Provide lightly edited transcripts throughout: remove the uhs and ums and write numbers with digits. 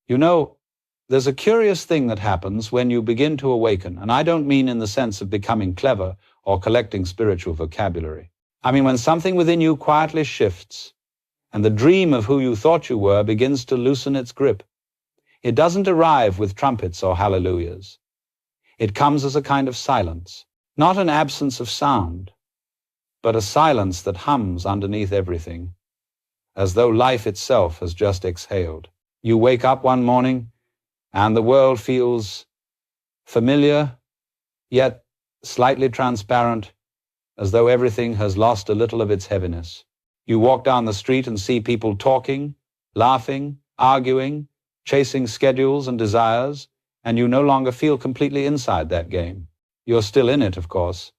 You know, there's a curious thing that happens when you begin to awaken, and I don't mean in the sense of becoming clever or collecting spiritual vocabulary. I mean when something within you quietly shifts, and the dream of who you thought you were begins to loosen its grip. It doesn't arrive with trumpets or hallelujahs. It comes as a kind of silence, not an absence of sound, but a silence that hums underneath everything, as though life itself has just exhaled. You wake up one morning, and the world feels familiar, yet slightly transparent, as though everything has lost a little of its heaviness. You walk down the street and see people talking, laughing, arguing, chasing schedules and desires, and you no longer feel completely inside that game. You're still in it, of course,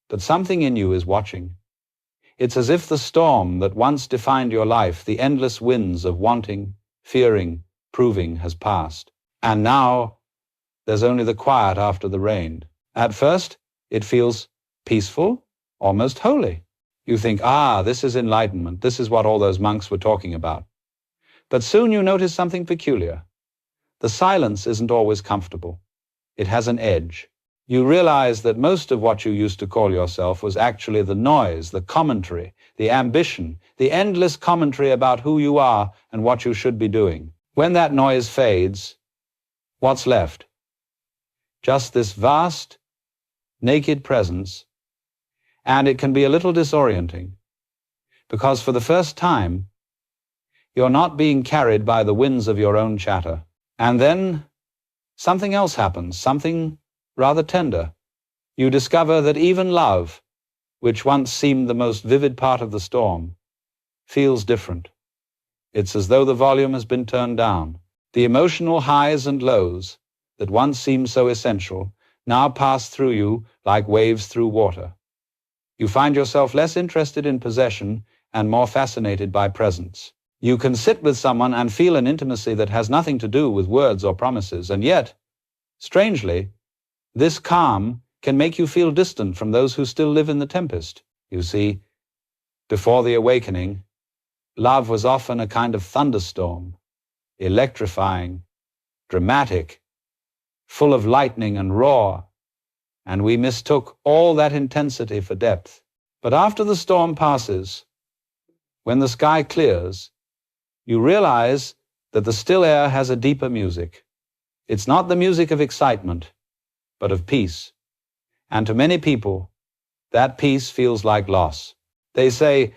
but something in you is watching. It's as if the storm that once defined your life, the endless winds of wanting, fearing, proving, has passed. And now, there's only the quiet after the rain. At first, it feels peaceful, almost holy. You think, this is enlightenment. This is what all those monks were talking about. But soon you notice something peculiar. The silence isn't always comfortable. It has an edge. You realize that most of what you used to call yourself was actually the noise, the commentary, the ambition, the endless commentary about who you are and what you should be doing. When that noise fades, what's left? Just this vast, naked presence, and it can be a little disorienting, because for the first time, you're not being carried by the winds of your own chatter. And then something else happens, something rather tender. You discover that even love, which once seemed the most vivid part of the storm, feels different. It's as though the volume has been turned down. The emotional highs and lows that once seemed so essential now pass through you like waves through water. You find yourself less interested in possession and more fascinated by presence. You can sit with someone and feel an intimacy that has nothing to do with words or promises, and yet, strangely, this calm can make you feel distant from those who still live in the tempest. You see, before the awakening, love was often a kind of thunderstorm, electrifying, dramatic, full of lightning and roar, and we mistook all that intensity for depth. But after the storm passes, when the sky clears, you realize that the still air has a deeper music. It's not the music of excitement, but of peace. And to many people, that peace feels like loss. They say,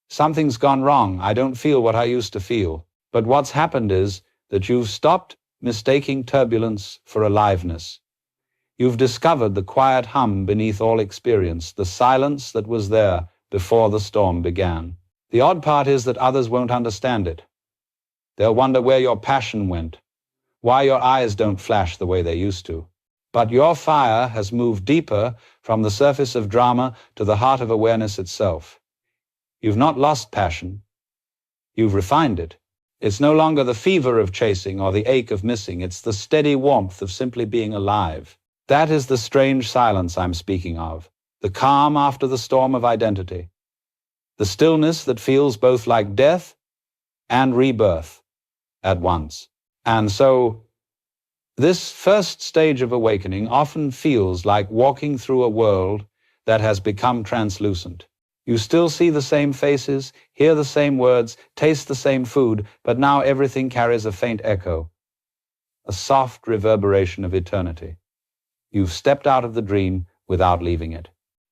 something's gone wrong, I don't feel what I used to feel. But what's happened is that you've stopped mistaking turbulence for aliveness. You've discovered the quiet hum beneath all experience, the silence that was there before the storm began. The odd part is that others won't understand it. They'll wonder where your passion went, why your eyes don't flash the way they used to. But your fire has moved deeper from the surface of drama to the heart of awareness itself. You've not lost passion. You've refined it. It's no longer the fever of chasing or the ache of missing. It's the steady warmth of simply being alive. That is the strange silence I'm speaking of, the calm after the storm of identity, the stillness that feels both like death and rebirth at once. And so, this first stage of awakening often feels like walking through a world that has become translucent. You still see the same faces, hear the same words, taste the same food, but now everything carries a faint echo, a soft reverberation of eternity. You've stepped out of the dream without leaving it.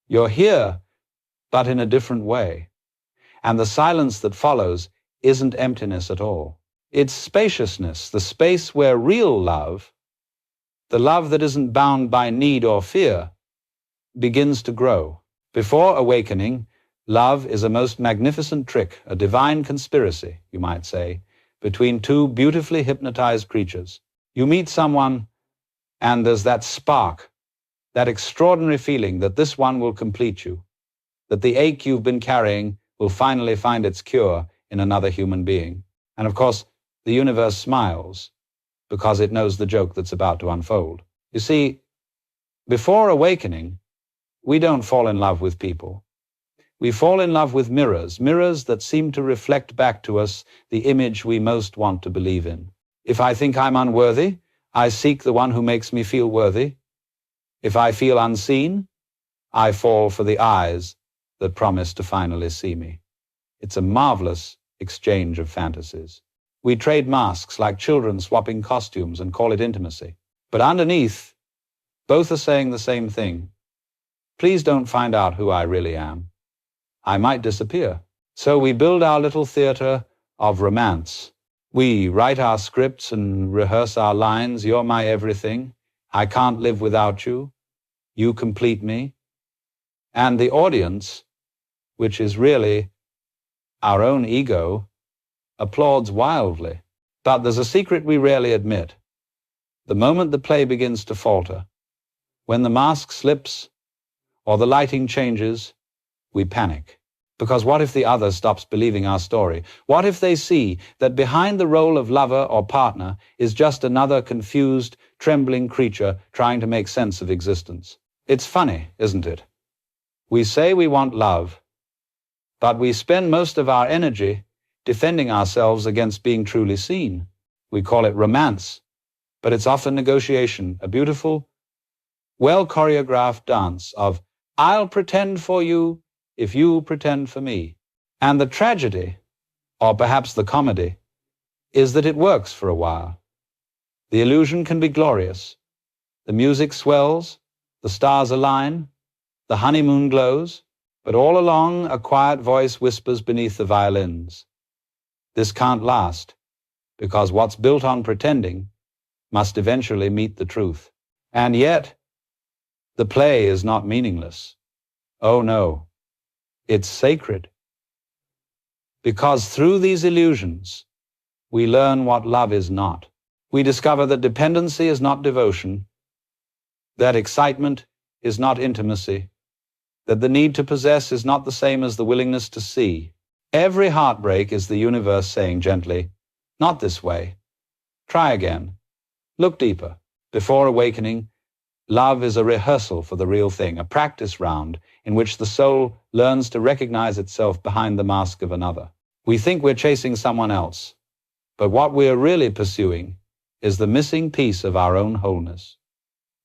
You're here, but in a different way. And the silence that follows isn't emptiness at all. It's spaciousness, the space where real love, the love that isn't bound by need or fear, begins to grow. Before awakening, love is a most magnificent trick, a divine conspiracy, you might say, between two beautifully hypnotized creatures. You meet someone, and there's that spark, that extraordinary feeling that this one will complete you, that the ache you've been carrying will finally find its cure in another human being. And of course, the universe smiles because it knows the joke that's about to unfold. You see, before awakening, we don't fall in love with people. We fall in love with mirrors, mirrors that seem to reflect back to us the image we most want to believe in. If I think I'm unworthy, I seek the one who makes me feel worthy. If I feel unseen, I fall for the eyes that promise to finally see me. It's a marvelous exchange of fantasies. We trade masks like children swapping costumes and call it intimacy. But underneath, both are saying the same thing. Please don't find out who I really am. I might disappear. So we build our little theater of romance. We write our scripts and rehearse our lines. You're my everything. I can't live without you. You complete me. And the audience, which is really our own ego, applauds wildly. But there's a secret we rarely admit. The moment the play begins to falter, when the mask slips or the lighting changes, we panic. Because what if the other stops believing our story? What if they see that behind the role of lover or partner is just another confused, trembling creature trying to make sense of existence? It's funny, isn't it? We say we want love, but we spend most of our energy defending ourselves against being truly seen. We call it romance, but it's often negotiation, a beautiful, well-choreographed dance of, I'll pretend for you if you pretend for me. And the tragedy, or perhaps the comedy, is that it works for a while. The illusion can be glorious. The music swells, the stars align, the honeymoon glows, but all along a quiet voice whispers beneath the violins. This can't last, because what's built on pretending must eventually meet the truth. And yet, the play is not meaningless. Oh no, it's sacred. Because through these illusions, we learn what love is not. We discover that dependency is not devotion, that excitement is not intimacy, that the need to possess is not the same as the willingness to see. Every heartbreak is the universe saying gently, not this way. Try again. Look deeper. Before awakening, love is a rehearsal for the real thing, a practice round in which the soul learns to recognize itself behind the mask of another. We think we're chasing someone else, but what we're really pursuing is the missing piece of our own wholeness.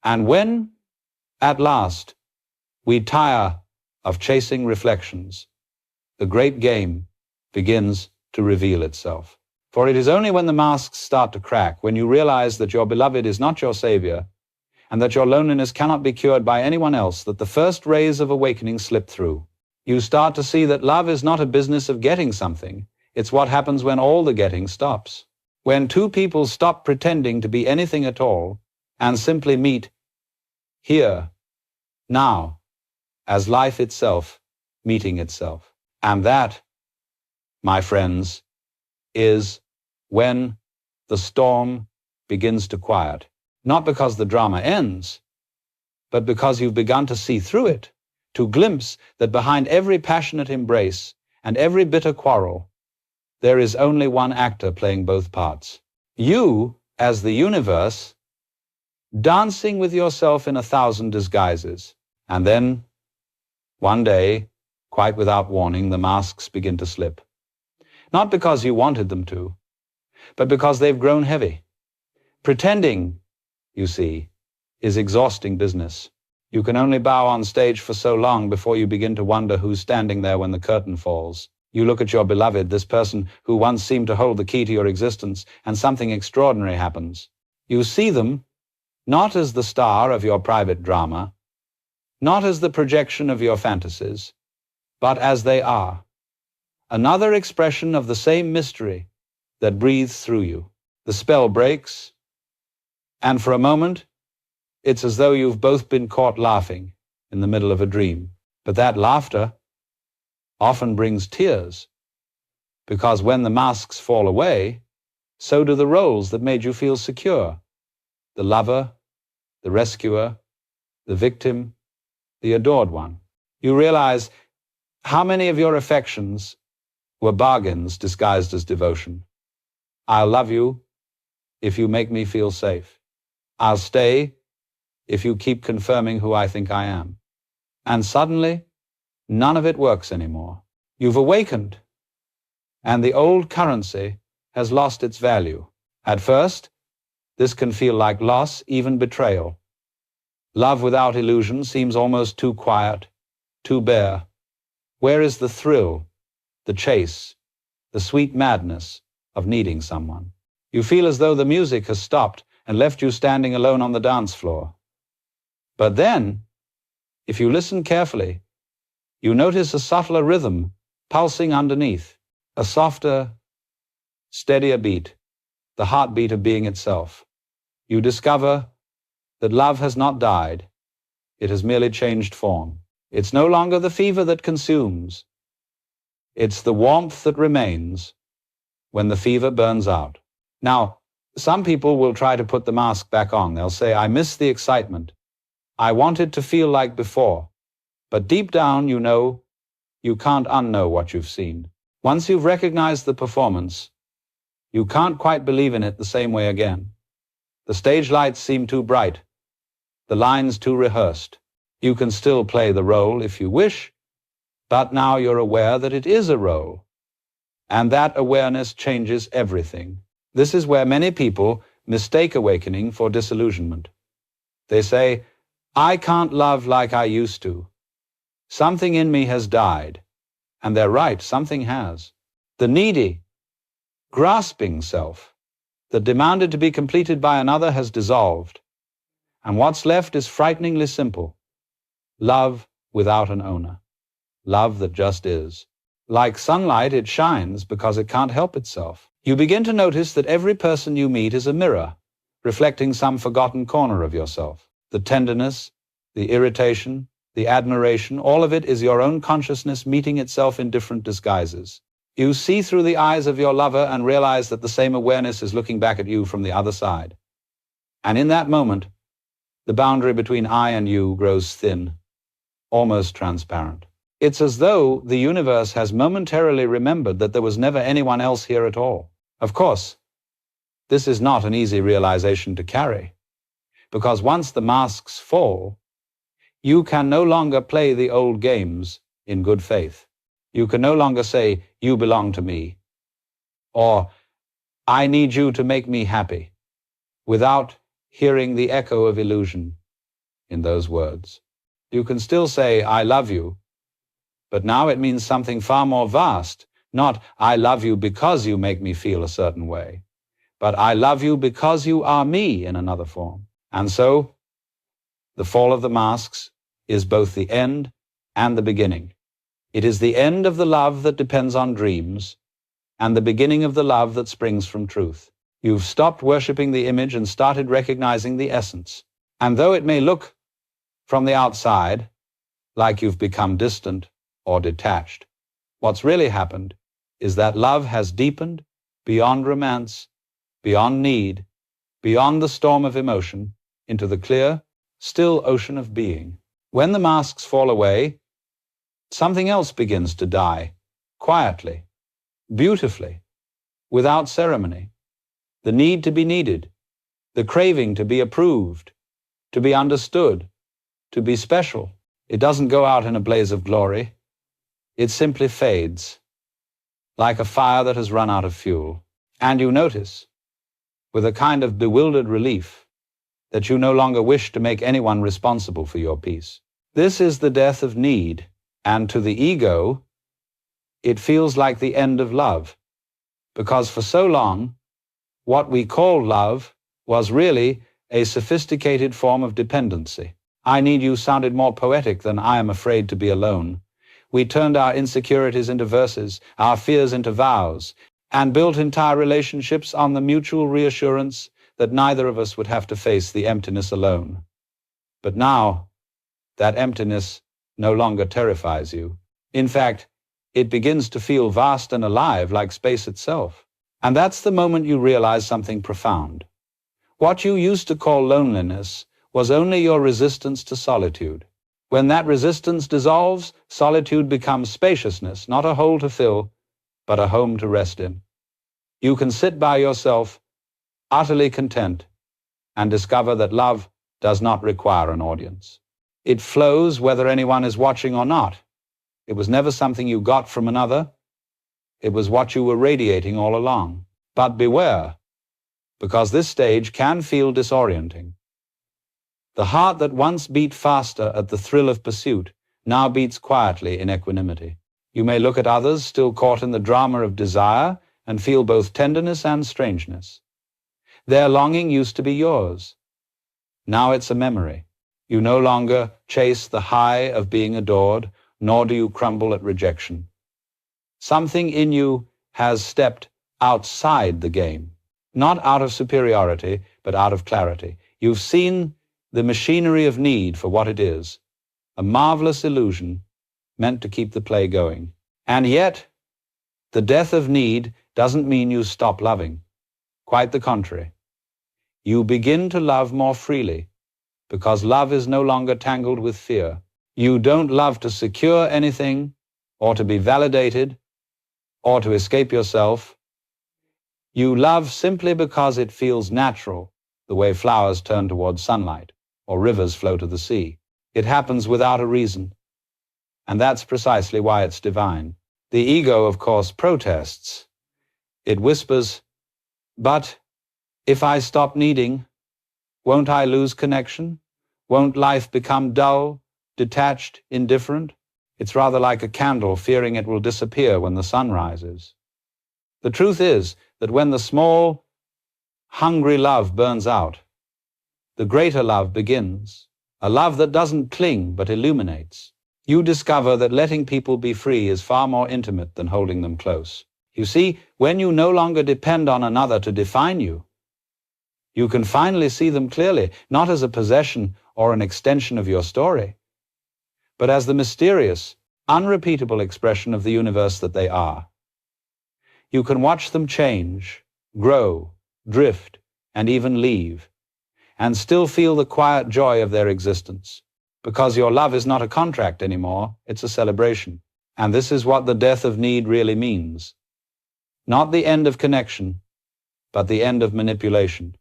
And when, at last, we tire of chasing reflections, the great game begins to reveal itself. For it is only when the masks start to crack, when you realize that your beloved is not your savior, and that your loneliness cannot be cured by anyone else, that the first rays of awakening slip through. You start to see that love is not a business of getting something. It's what happens when all the getting stops. When two people stop pretending to be anything at all and simply meet here, now, as life itself meeting itself. And that, my friends, is when the storm begins to quiet. Not because the drama ends, but because you've begun to see through it, to glimpse that behind every passionate embrace and every bitter quarrel, there is only one actor playing both parts. You, as the universe, dancing with yourself in 1,000 disguises. And then, one day, quite without warning, the masks begin to slip. Not because you wanted them to, but because they've grown heavy. Pretending, you see, is exhausting business. You can only bow on stage for so long before you begin to wonder who's standing there when the curtain falls. You look at your beloved, this person who once seemed to hold the key to your existence, and something extraordinary happens. You see them not as the star of your private drama, not as the projection of your fantasies, but as they are. Another expression of the same mystery that breathes through you. The spell breaks, and for a moment, it's as though you've both been caught laughing in the middle of a dream. But that laughter often brings tears, because when the masks fall away, so do the roles that made you feel secure. The lover, the rescuer, the victim, the adored one. You realize how many of your affections were bargains disguised as devotion. I'll love you if you make me feel safe. I'll stay if you keep confirming who I think I am. And suddenly, none of it works anymore. You've awakened, and the old currency has lost its value. At first, this can feel like loss, even betrayal. Love without illusion seems almost too quiet, too bare. Where is the thrill, the chase, the sweet madness of needing someone? You feel as though the music has stopped and left you standing alone on the dance floor. But then, if you listen carefully, you notice a subtler rhythm pulsing underneath, a softer, steadier beat, the heartbeat of being itself. You discover that love has not died. It has merely changed form. It's no longer the fever that consumes. It's the warmth that remains when the fever burns out. Now, some people will try to put the mask back on. They'll say, I miss the excitement. I want it to feel like before. But deep down, you know, you can't unknow what you've seen. Once you've recognized the performance, you can't quite believe in it the same way again. The stage lights seem too bright, the lines too rehearsed. You can still play the role if you wish, but now you're aware that it is a role. And that awareness changes everything. This is where many people mistake awakening for disillusionment. They say, I can't love like I used to. Something in me has died. And they're right, something has. The needy, grasping self that demanded to be completed by another has dissolved. And what's left is frighteningly simple. Love without an owner. Love that just is. Like sunlight, it shines because it can't help itself. You begin to notice that every person you meet is a mirror, reflecting some forgotten corner of yourself. The tenderness, the irritation, the admiration, all of it is your own consciousness meeting itself in different disguises. You see through the eyes of your lover and realize that the same awareness is looking back at you from the other side. And in that moment, the boundary between I and you grows thin, almost transparent. It's as though the universe has momentarily remembered that there was never anyone else here at all. Of course, this is not an easy realization to carry, because once the masks fall, you can no longer play the old games in good faith. You can no longer say, you belong to me, or I need you to make me happy, without hearing the echo of illusion in those words. You can still say, I love you, but now it means something far more vast, not I love you because you make me feel a certain way, but I love you because you are me in another form. And so, the fall of the masks is both the end and the beginning. It is the end of the love that depends on dreams, and the beginning of the love that springs from truth. You've stopped worshiping the image and started recognizing the essence. And though it may look from the outside like you've become distant or detached, what's really happened is that love has deepened beyond romance, beyond need, beyond the storm of emotion, into the clear, still ocean of being. When the masks fall away, something else begins to die, quietly, beautifully, without ceremony. The need to be needed, the craving to be approved, to be understood, to be special. It doesn't go out in a blaze of glory. It simply fades, like a fire that has run out of fuel. And you notice, with a kind of bewildered relief, that you no longer wish to make anyone responsible for your peace. This is the death of need, and to the ego, it feels like the end of love, because for so long, what we call love was really a sophisticated form of dependency. I need you sounded more poetic than I am afraid to be alone. We turned our insecurities into verses, our fears into vows, and built entire relationships on the mutual reassurance that neither of us would have to face the emptiness alone. But now, that emptiness no longer terrifies you. In fact, it begins to feel vast and alive like space itself. And that's the moment you realize something profound. What you used to call loneliness was only your resistance to solitude. When that resistance dissolves, solitude becomes spaciousness, not a hole to fill, but a home to rest in. You can sit by yourself, utterly content, and discover that love does not require an audience. It flows whether anyone is watching or not. It was never something you got from another. It was what you were radiating all along. But beware, because this stage can feel disorienting. The heart that once beat faster at the thrill of pursuit now beats quietly in equanimity. You may look at others still caught in the drama of desire and feel both tenderness and strangeness. Their longing used to be yours. Now it's a memory. You no longer chase the high of being adored, nor do you crumble at rejection. Something in you has stepped outside the game, not out of superiority, but out of clarity. You've seen the machinery of need for what it is, a marvelous illusion meant to keep the play going. And yet, the death of need doesn't mean you stop loving. Quite the contrary. You begin to love more freely, because love is no longer tangled with fear. You don't love to secure anything, or to be validated, or to escape yourself. You love simply because it feels natural, the way flowers turn towards sunlight, or rivers flow to the sea. It happens without a reason. And that's precisely why it's divine. The ego, of course, protests. It whispers, but if I stop needing, won't I lose connection? Won't life become dull, detached, indifferent? It's rather like a candle fearing it will disappear when the sun rises. The truth is that when the small, hungry love burns out, the greater love begins, a love that doesn't cling but illuminates. You discover that letting people be free is far more intimate than holding them close. You see, when you no longer depend on another to define you, you can finally see them clearly, not as a possession or an extension of your story, but as the mysterious, unrepeatable expression of the universe that they are. You can watch them change, grow, drift, and even leave, and still feel the quiet joy of their existence, because your love is not a contract anymore, it's a celebration. And this is what the death of need really means. Not the end of connection, but the end of manipulation.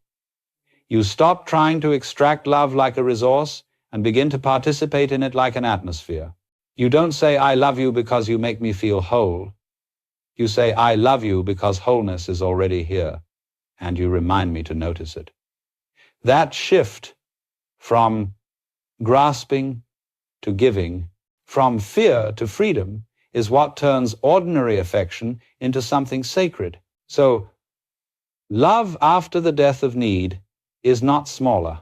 You stop trying to extract love like a resource and begin to participate in it like an atmosphere. You don't say, I love you because you make me feel whole. You say, I love you because wholeness is already here, and you remind me to notice it. That shift from grasping to giving, from fear to freedom, is what turns ordinary affection into something sacred. So, love after the death of need is not smaller.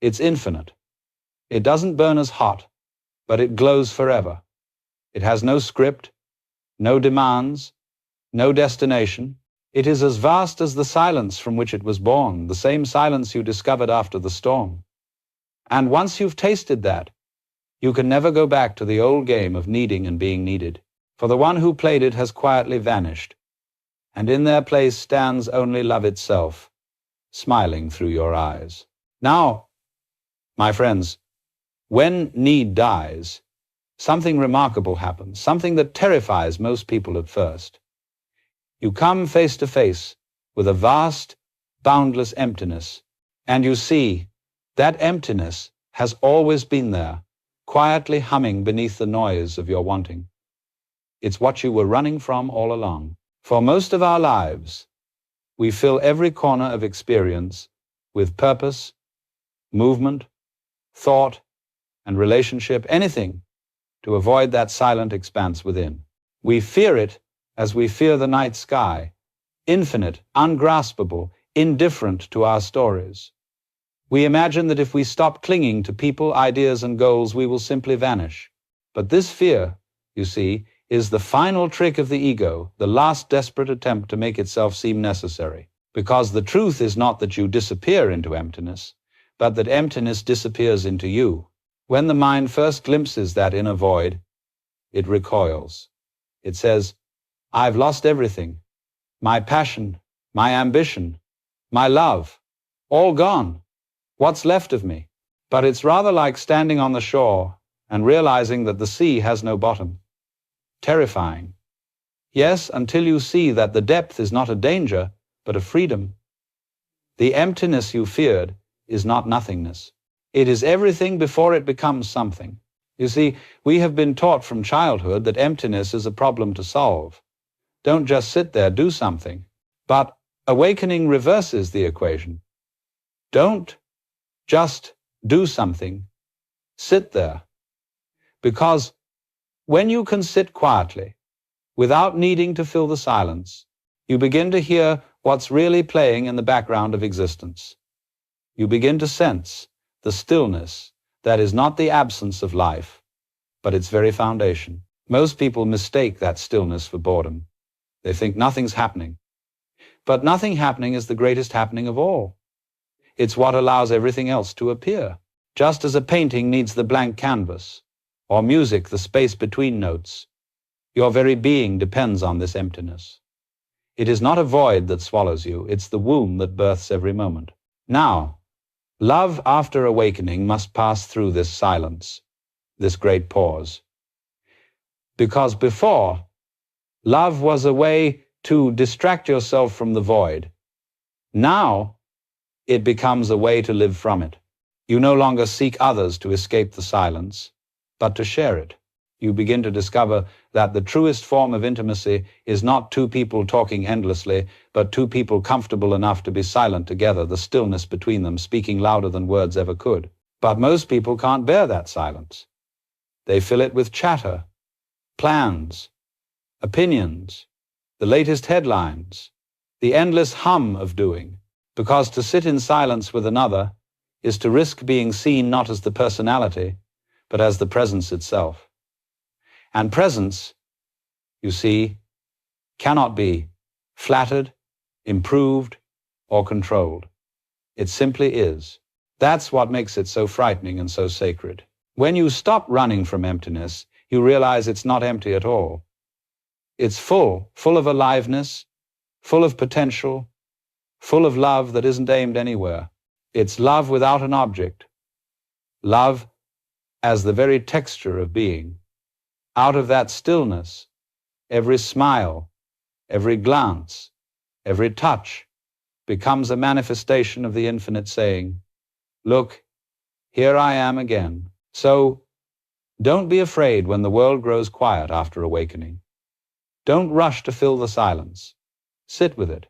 It's infinite. It doesn't burn as hot, but it glows forever. It has no script, no demands, no destination. It is as vast as the silence from which it was born, the same silence you discovered after the storm. And once you've tasted that, you can never go back to the old game of needing and being needed, for the one who played it has quietly vanished, and in their place stands only love itself, smiling through your eyes. Now, my friends, when need dies, something remarkable happens, something that terrifies most people at first. You come face to face with a vast, boundless emptiness, and you see that emptiness has always been there, quietly humming beneath the noise of your wanting. It's what you were running from all along. For most of our lives, we fill every corner of experience with purpose, movement, thought, and relationship, anything to avoid that silent expanse within. We fear it as we fear the night sky, infinite, ungraspable, indifferent to our stories. We imagine that if we stop clinging to people, ideas, and goals, we will simply vanish. But this fear, you see, is the final trick of the ego, the last desperate attempt to make itself seem necessary. Because the truth is not that you disappear into emptiness, but that emptiness disappears into you. When the mind first glimpses that inner void, it recoils. It says, I've lost everything. My passion, my ambition, my love, all gone. What's left of me? But it's rather like standing on the shore and realizing that the sea has no bottom. Terrifying. Yes, until you see that the depth is not a danger, but a freedom. The emptiness you feared is not nothingness. It is everything before it becomes something. You see, we have been taught from childhood that emptiness is a problem to solve. Don't just sit there, do something. But Awakening reverses the equation. Don't just do something, sit there. Because when you can sit quietly, without needing to fill the silence, you begin to hear what's really playing in the background of existence. You begin to sense the stillness that is not the absence of life, but its very foundation. Most people mistake that stillness for boredom. They think nothing's happening. But nothing happening is the greatest happening of all. It's what allows everything else to appear. Just as a painting needs the blank canvas, or music the space between notes, your very being depends on this emptiness. It is not a void that swallows you, it's the womb that births every moment. Now, love after awakening must pass through this silence, this great pause. Because before, love was a way to distract yourself from the void. Now, it becomes a way to live from it. You no longer seek others to escape the silence, but to share it. You begin to discover that the truest form of intimacy is not two people talking endlessly, but two people comfortable enough to be silent together, the stillness between them speaking louder than words ever could. But most people can't bear that silence. They fill it with chatter, plans, opinions, the latest headlines, the endless hum of doing, because to sit in silence with another is to risk being seen not as the personality, but as the presence itself. And presence, you see, cannot be flattered, improved, or controlled. It simply is. That's what makes it so frightening and so sacred. When you stop running from emptiness, you realize it's not empty at all. It's full of aliveness, full of potential, full of love that isn't aimed anywhere. It's love without an object. Love as the very texture of being. Out of that stillness, every smile, every glance, every touch becomes a manifestation of the infinite saying, "Look, here I am again." So, don't be afraid when the world grows quiet after awakening. Don't rush to fill the silence. Sit with it.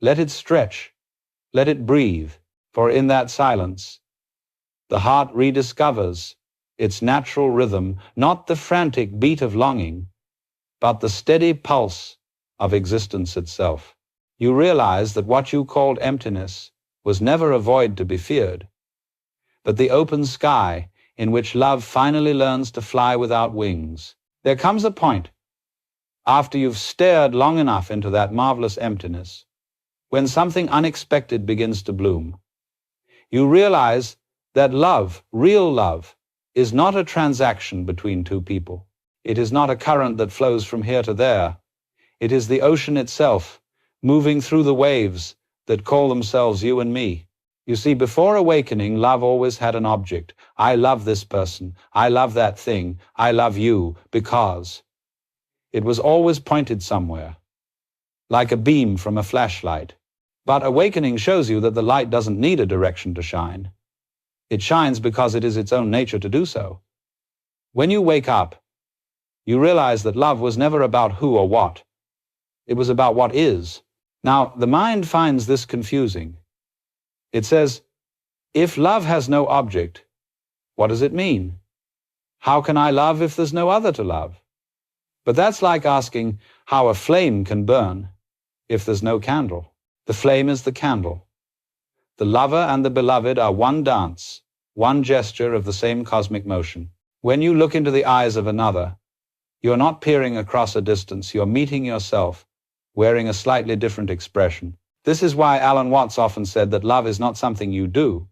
Let it stretch. Let it breathe. For in that silence, the heart rediscovers its natural rhythm, not the frantic beat of longing, but the steady pulse of existence itself. You realize that what you called emptiness was never a void to be feared, but the open sky in which love finally learns to fly without wings. There comes a point, after you've stared long enough into that marvelous emptiness, when something unexpected begins to bloom. You realize that love, real love, is not a transaction between two people. It is not a current that flows from here to there. It is the ocean itself, moving through the waves that call themselves you and me. You see, before awakening, love always had an object. I love this person. I love that thing. I love you because. It was always pointed somewhere, like a beam from a flashlight. But awakening shows you that the light doesn't need a direction to shine. It shines because it is its own nature to do so. When you wake up, you realize that love was never about who or what. It was about what is. Now, the mind finds this confusing. It says, if love has no object, what does it mean? How can I love if there's no other to love? But that's like asking how a flame can burn if there's no candle. The flame is the candle. The lover and the beloved are one dance, one gesture of the same cosmic motion. When you look into the eyes of another, you're not peering across a distance, you're meeting yourself, wearing a slightly different expression. This is why Alan Watts often said that love is not something you do.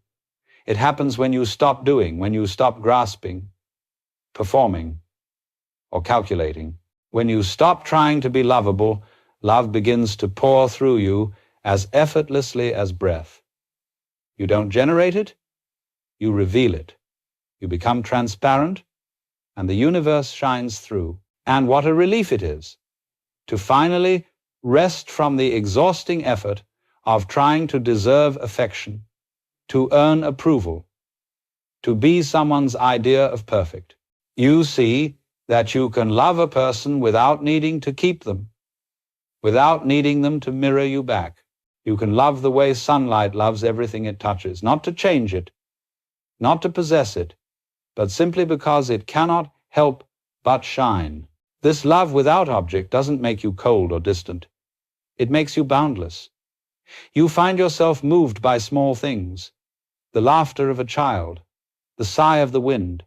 It happens when you stop doing, when you stop grasping, performing, or calculating. When you stop trying to be lovable, love begins to pour through you as effortlessly as breath. You don't generate it, you reveal it. You become transparent, and the universe shines through. And what a relief it is to finally rest from the exhausting effort of trying to deserve affection, to earn approval, to be someone's idea of perfect. You see that you can love a person without needing to keep them, without needing them to mirror you back. You can love the way sunlight loves everything it touches, not to change it, not to possess it, but simply because it cannot help but shine. This love without object doesn't make you cold or distant. It makes you boundless. You find yourself moved by small things, the laughter of a child, the sigh of the wind,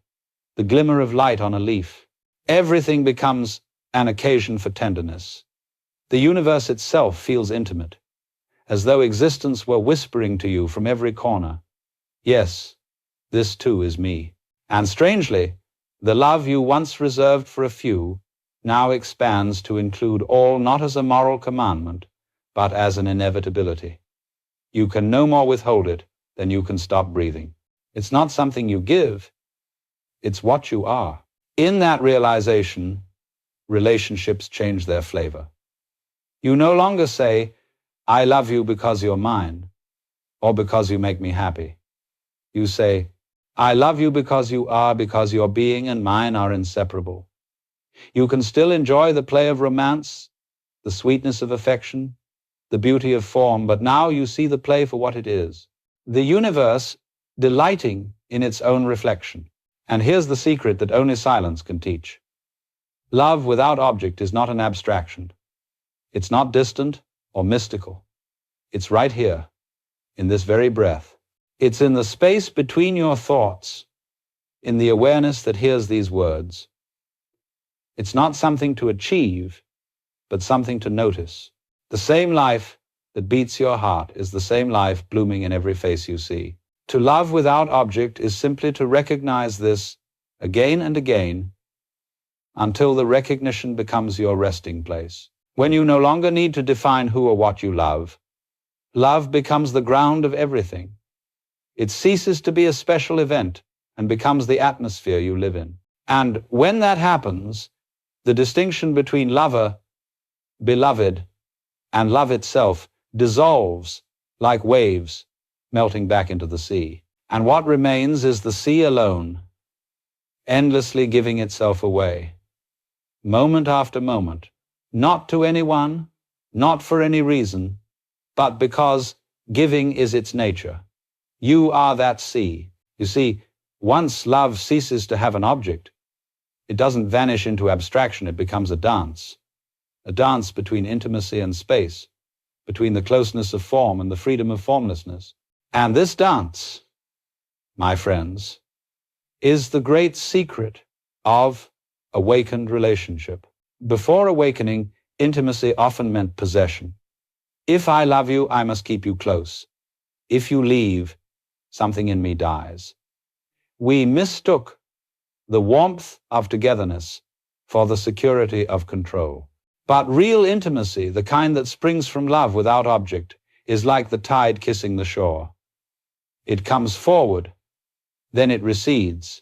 the glimmer of light on a leaf. Everything becomes an occasion for tenderness. The universe itself feels intimate, as though existence were whispering to you from every corner, "Yes, this too is me." And strangely, the love you once reserved for a few now expands to include all, not as a moral commandment, but as an inevitability. You can no more withhold it than you can stop breathing. It's not something you give, it's what you are. In that realization, relationships change their flavor. You no longer say, "I love you because you're mine," or "because you make me happy." You say, "I love you because you are, because your being and mine are inseparable." You can still enjoy the play of romance, the sweetness of affection, the beauty of form, but now you see the play for what it is. The universe delighting in its own reflection. And here's the secret that only silence can teach. Love without object is not an abstraction. It's not distant or mystical. It's right here, in this very breath. It's in the space between your thoughts, in the awareness that hears these words. It's not something to achieve, but something to notice. The same life that beats your heart is the same life blooming in every face you see. To love without object is simply to recognize this again and again until the recognition becomes your resting place. When you no longer need to define who or what you love, love becomes the ground of everything. It ceases to be a special event and becomes the atmosphere you live in. And when that happens, the distinction between lover, beloved, and love itself dissolves like waves melting back into the sea. And what remains is the sea alone, endlessly giving itself away, moment after moment, not to anyone, not for any reason, but because giving is its nature. You are that sea. You see, once love ceases to have an object, it doesn't vanish into abstraction, it becomes a dance between intimacy and space, between the closeness of form and the freedom of formlessness. And this dance, my friends, is the great secret of awakened relationship. Before awakening, intimacy often meant possession. If I love you, I must keep you close. If you leave, something in me dies. We mistook the warmth of togetherness for the security of control. But real intimacy, the kind that springs from love without object, is like the tide kissing the shore. It comes forward, then it recedes,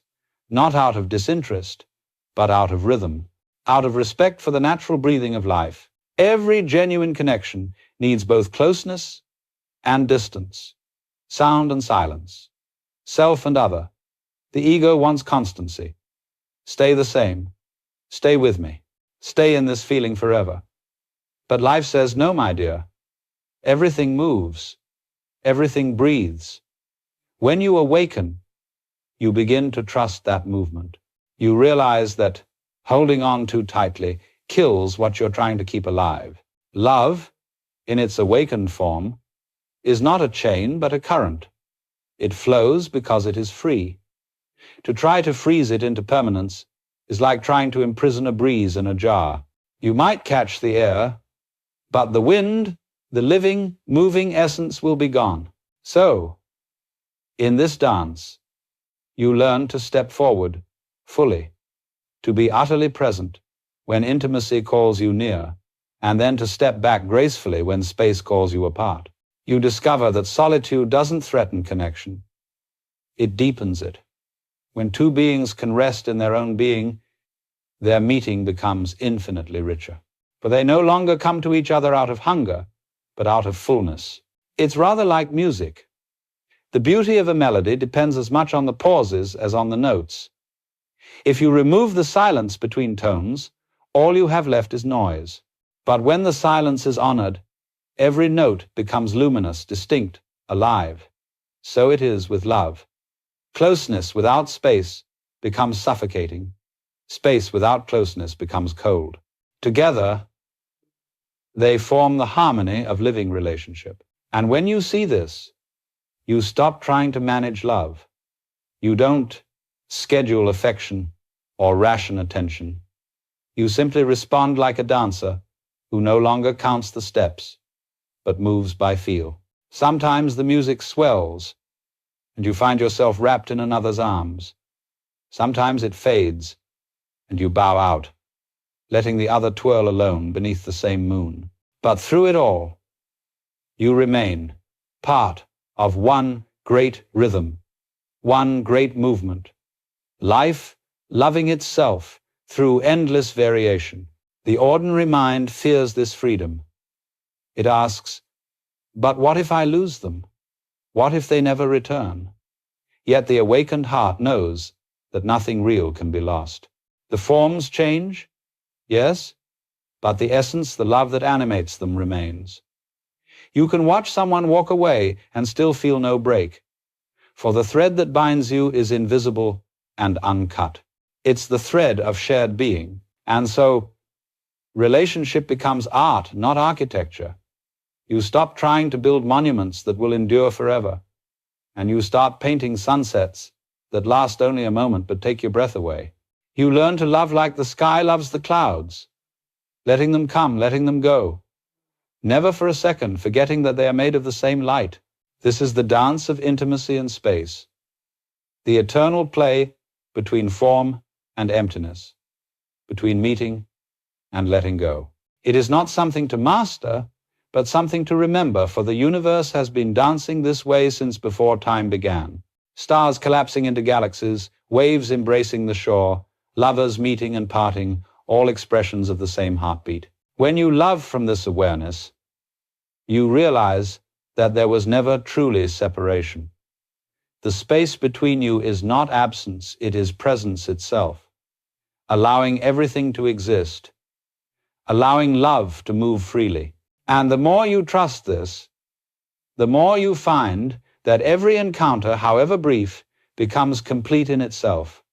not out of disinterest, but out of rhythm, out of respect for the natural breathing of life. Every genuine connection needs both closeness and distance, sound and silence, self and other. The ego wants constancy. Stay the same. Stay with me. Stay in this feeling forever. But life says, no, my dear. Everything moves. Everything breathes. When you awaken, you begin to trust that movement. You realize that holding on too tightly kills what you're trying to keep alive. Love, in its awakened form, is not a chain but a current. It flows because it is free. To try to freeze it into permanence is like trying to imprison a breeze in a jar. You might catch the air, but the wind, the living, moving essence will be gone. So, in this dance, you learn to step forward fully, to be utterly present when intimacy calls you near, and then to step back gracefully when space calls you apart. You discover that solitude doesn't threaten connection. It deepens it. When two beings can rest in their own being, their meeting becomes infinitely richer. For they no longer come to each other out of hunger, but out of fullness. It's rather like music. The beauty of a melody depends as much on the pauses as on the notes. If you remove the silence between tones, all you have left is noise. But when the silence is honored, Every note becomes luminous, distinct, alive. So it is with love. Closeness without space becomes suffocating. Space without closeness becomes cold. Together, they form the harmony of living relationship. And when you see this, you stop trying to manage love. You don't schedule affection or ration attention. You simply respond like a dancer who no longer counts the steps, but moves by feel. Sometimes the music swells, and you find yourself wrapped in another's arms. Sometimes it fades, and you bow out, letting the other twirl alone beneath the same moon. But through it all, you remain part of one great rhythm, one great movement. Life loving itself through endless variation. The ordinary mind fears this freedom. It asks, but what if I lose them? What if they never return? Yet the awakened heart knows that nothing real can be lost. The forms change, yes, but the essence, the love that animates them, remains. You can watch someone walk away and still feel no break, for the thread that binds you is invisible and uncut. It's the thread of shared being, and so relationship becomes art, not architecture. You stop trying to build monuments that will endure forever, and you start painting sunsets that last only a moment but take your breath away. You learn to love like the sky loves the clouds, letting them come, letting them go, never for a second forgetting that they are made of the same light. This is the dance of intimacy and space, the eternal play between form and emptiness, between meeting and letting go. It is not something to master, but something to remember, for the universe has been dancing this way since before time began. Stars collapsing into galaxies, waves embracing the shore, lovers meeting and parting, all expressions of the same heartbeat. When you love from this awareness, you realize that there was never truly separation. The space between you is not absence, it is presence itself, allowing everything to exist, allowing love to move freely. And the more you trust this, the more you find that every encounter, however brief, becomes complete in itself.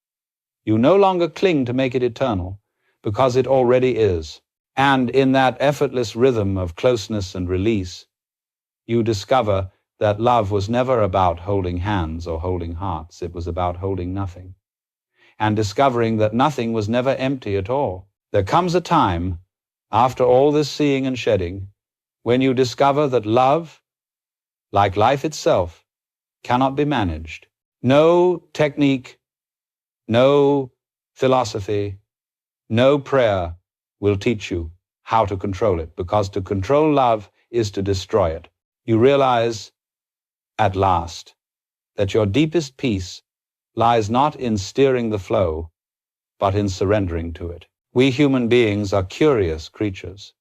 You no longer cling to make it eternal, because it already is. And in that effortless rhythm of closeness and release, you discover that love was never about holding hands or holding hearts. It was about holding nothing, and discovering that nothing was never empty at all. There comes a time, after all this seeing and shedding, when you discover that love, like life itself, cannot be managed. No technique, no philosophy, no prayer will teach you how to control it, because to control love is to destroy it. You realize at last that your deepest peace lies not in steering the flow, but in surrendering to it. We human beings are curious creatures.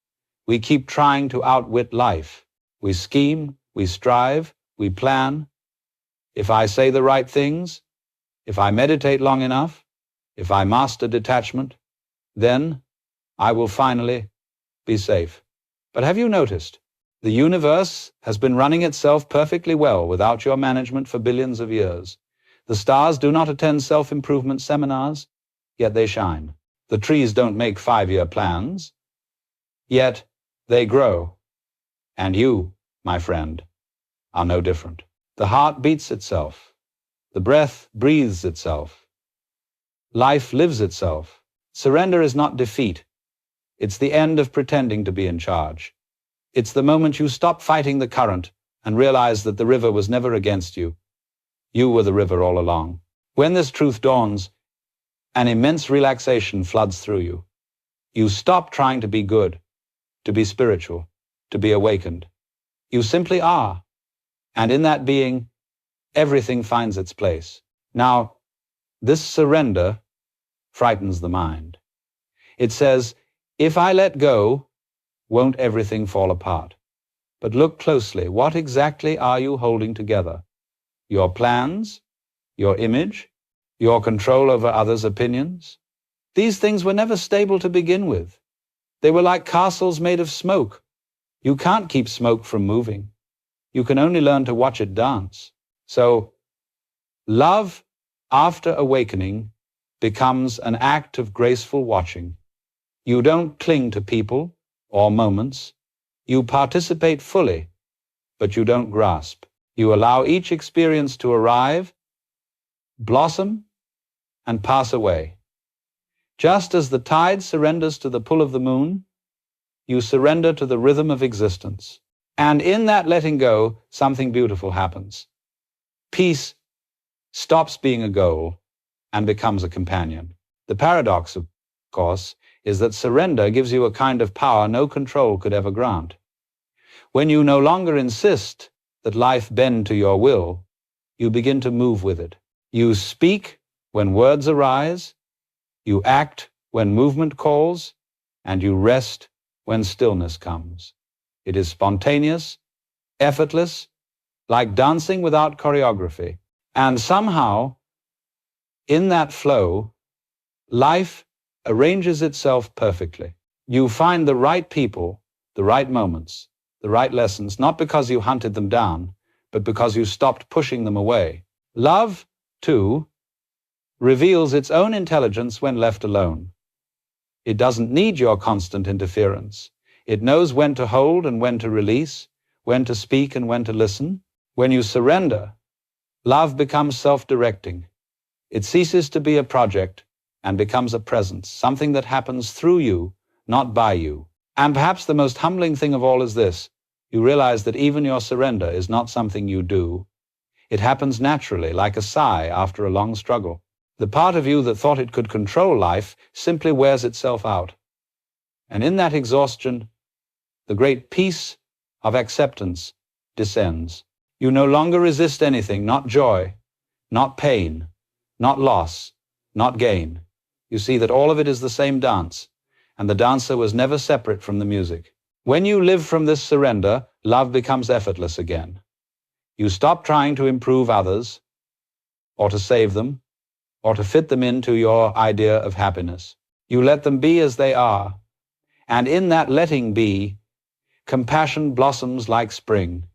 We keep trying to outwit life. We scheme, we strive, we plan. If I say the right things, if I meditate long enough, if I master detachment, then I will finally be safe. But have you noticed? The universe has been running itself perfectly well without your management for billions of years. The stars do not attend self-improvement seminars, yet they shine. The trees don't make 5-year plans, yet they grow. And you, my friend, are no different. The heart beats itself. The breath breathes itself. Life lives itself. Surrender is not defeat. It's the end of pretending to be in charge. It's the moment you stop fighting the current and realize that the river was never against you. You were the river all along. When this truth dawns, an immense relaxation floods through you. You stop trying to be good, to be spiritual, to be awakened. You simply are. And in that being, everything finds its place. Now, this surrender frightens the mind. It says, if I let go, won't everything fall apart? But look closely. What exactly are you holding together? Your plans? Your image? Your control over others' opinions? These things were never stable to begin with. They were like castles made of smoke. You can't keep smoke from moving. You can only learn to watch it dance. So, love after awakening becomes an act of graceful watching. You don't cling to people or moments. You participate fully, but you don't grasp. You allow each experience to arrive, blossom, and pass away. Just as the tide surrenders to the pull of the moon, you surrender to the rhythm of existence. And in that letting go, something beautiful happens. Peace stops being a goal and becomes a companion. The paradox, of course, is that surrender gives you a kind of power no control could ever grant. When you no longer insist that life bend to your will, you begin to move with it. You speak when words arise, you act when movement calls, and you rest when stillness comes. It is spontaneous, effortless, like dancing without choreography. And somehow, in that flow, life arranges itself perfectly. You find the right people, the right moments, the right lessons, not because you hunted them down, but because you stopped pushing them away. Love, too, reveals its own intelligence when left alone. It doesn't need your constant interference. It knows when to hold and when to release, when to speak and when to listen. When you surrender, love becomes self-directing. It ceases to be a project and becomes a presence, something that happens through you, not by you. And perhaps the most humbling thing of all is this: you realize that even your surrender is not something you do. It happens naturally, like a sigh after a long struggle. The part of you that thought it could control life simply wears itself out. And in that exhaustion, the great peace of acceptance descends. You no longer resist anything, not joy, not pain, not loss, not gain. You see that all of it is the same dance, and the dancer was never separate from the music. When you live from this surrender, love becomes effortless again. You stop trying to improve others, or to save them, or to fit them into your idea of happiness. You let them be as they are, and in that letting be, compassion blossoms like spring.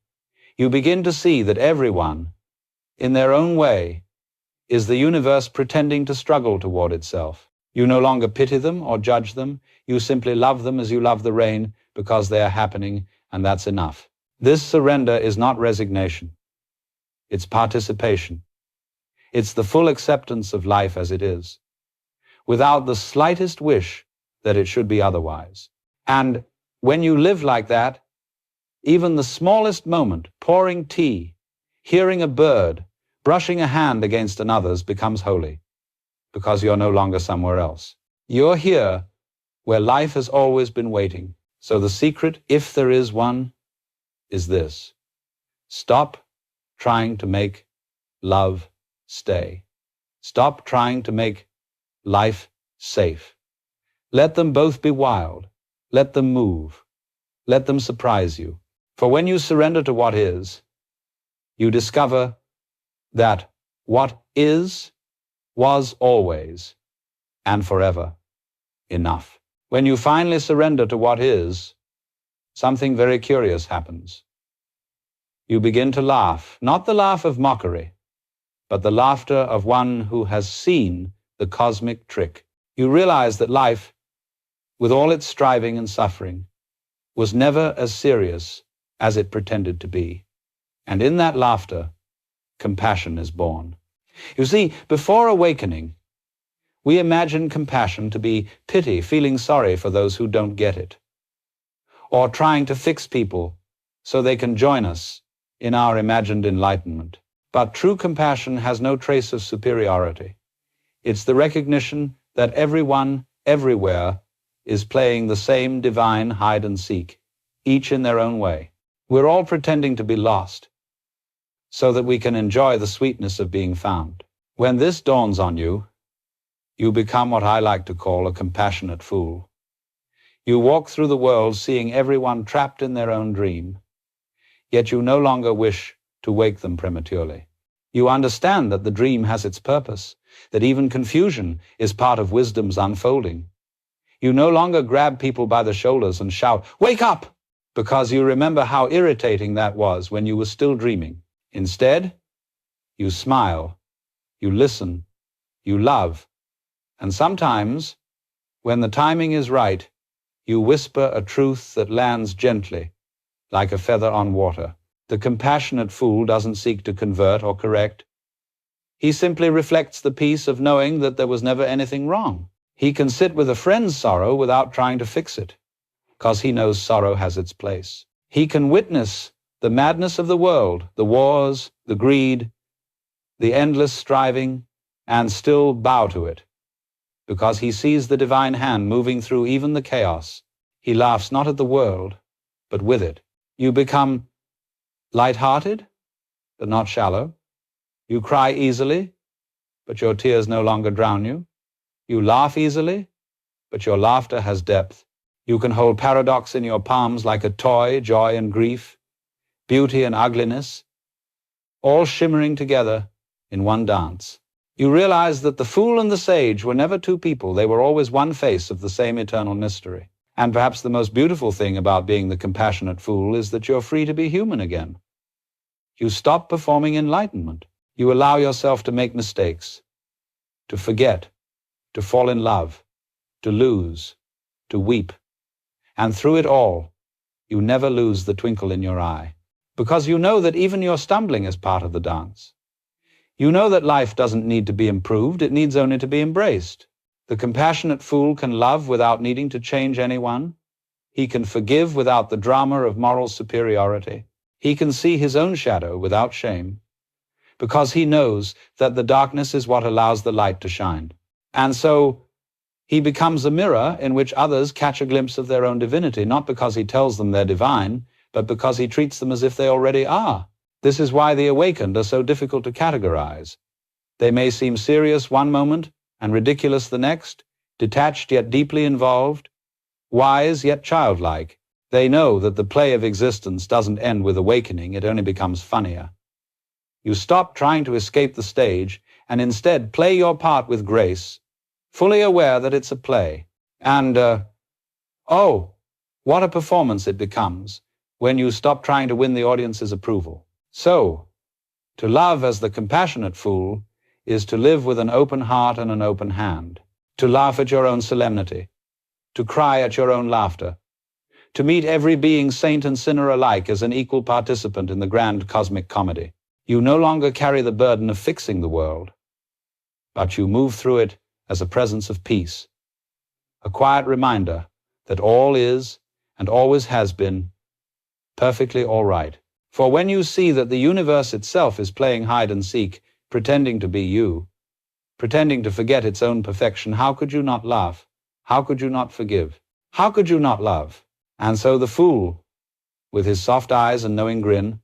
You begin to see that everyone, in their own way, is the universe pretending to struggle toward itself. You no longer pity them or judge them. You simply love them as you love the rain, because they are happening, and that's enough. This surrender is not resignation. It's participation. It's the full acceptance of life as it is, without the slightest wish that it should be otherwise. And when you live like that, even the smallest moment, pouring tea, hearing a bird, brushing a hand against another's, becomes holy, because you're no longer somewhere else. You're here where life has always been waiting. So the secret, if there is one, is this: stop trying to make love stay. Stop trying to make life safe. Let them both be wild. Let them move. Let them surprise you. For when you surrender to what is, you discover that what is was always and forever enough. When you finally surrender to what is, something very curious happens. You begin to laugh, not the laugh of mockery, but the laughter of one who has seen the cosmic trick. You realize that life, with all its striving and suffering, was never as serious as it pretended to be. And in that laughter, compassion is born. You see, before awakening, we imagine compassion to be pity, feeling sorry for those who don't get it, or trying to fix people so they can join us in our imagined enlightenment. But true compassion has no trace of superiority. It's the recognition that everyone, everywhere, is playing the same divine hide and seek, each in their own way. We're all pretending to be lost, so that we can enjoy the sweetness of being found. When this dawns on you, you become what I like to call a compassionate fool. You walk through the world seeing everyone trapped in their own dream, yet you no longer wish to wake them prematurely. You understand that the dream has its purpose, that even confusion is part of wisdom's unfolding. You no longer grab people by the shoulders and shout, "Wake up!" because you remember how irritating that was when you were still dreaming. Instead, you smile, you listen, you love, and sometimes, when the timing is right, you whisper a truth that lands gently, like a feather on water. The compassionate fool doesn't seek to convert or correct. He simply reflects the peace of knowing that there was never anything wrong. He can sit with a friend's sorrow without trying to fix it, because he knows sorrow has its place. He can witness the madness of the world, the wars, the greed, the endless striving, and still bow to it, because he sees the divine hand moving through even the chaos. He laughs not at the world, but with it. You become light-hearted, but not shallow. You cry easily, but your tears no longer drown you. You laugh easily, but your laughter has depth. You can hold paradox in your palms like a toy, joy and grief, beauty and ugliness, all shimmering together in one dance. You realize that the fool and the sage were never two people. They were always one face of the same eternal mystery. And perhaps the most beautiful thing about being the compassionate fool is that you're free to be human again. You stop performing enlightenment. You allow yourself to make mistakes, to forget, to fall in love, to lose, to weep. And through it all, you never lose the twinkle in your eye, because you know that even your stumbling is part of the dance. You know that life doesn't need to be improved, it needs only to be embraced. The compassionate fool can love without needing to change anyone. He can forgive without the drama of moral superiority. He can see his own shadow without shame, because he knows that the darkness is what allows the light to shine. And so he becomes a mirror in which others catch a glimpse of their own divinity, not because he tells them they're divine, but because he treats them as if they already are. This is why the awakened are so difficult to categorize. They may seem serious one moment and ridiculous the next, detached yet deeply involved, wise yet childlike. They know that the play of existence doesn't end with awakening, it only becomes funnier. You stop trying to escape the stage and instead play your part with grace, fully aware that it's a play. And, oh, what a performance it becomes when you stop trying to win the audience's approval. So, to love as the compassionate fool is to live with an open heart and an open hand, to laugh at your own solemnity, to cry at your own laughter, to meet every being, saint and sinner alike, as an equal participant in the grand cosmic comedy. You no longer carry the burden of fixing the world, but you move through it as a presence of peace, a quiet reminder that all is and always has been perfectly all right. For when you see that the universe itself is playing hide and seek, pretending to be you, pretending to forget its own perfection, how could you not laugh? How could you not forgive? How could you not love? And so the fool, with his soft eyes and knowing grin,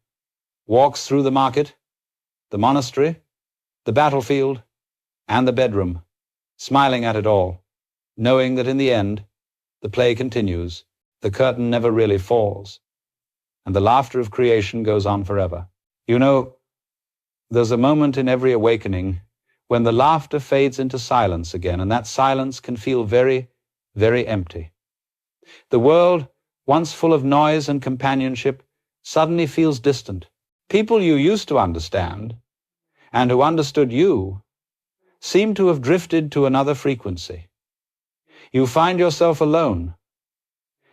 walks through the market, the monastery, the battlefield, and the bedroom, smiling at it all, knowing that in the end, the play continues, the curtain never really falls, and the laughter of creation goes on forever. You know, there's a moment in every awakening when the laughter fades into silence again, and that silence can feel very, very empty. The world, once full of noise and companionship, suddenly feels distant. People you used to understand, and who understood you, seem to have drifted to another frequency. You find yourself alone,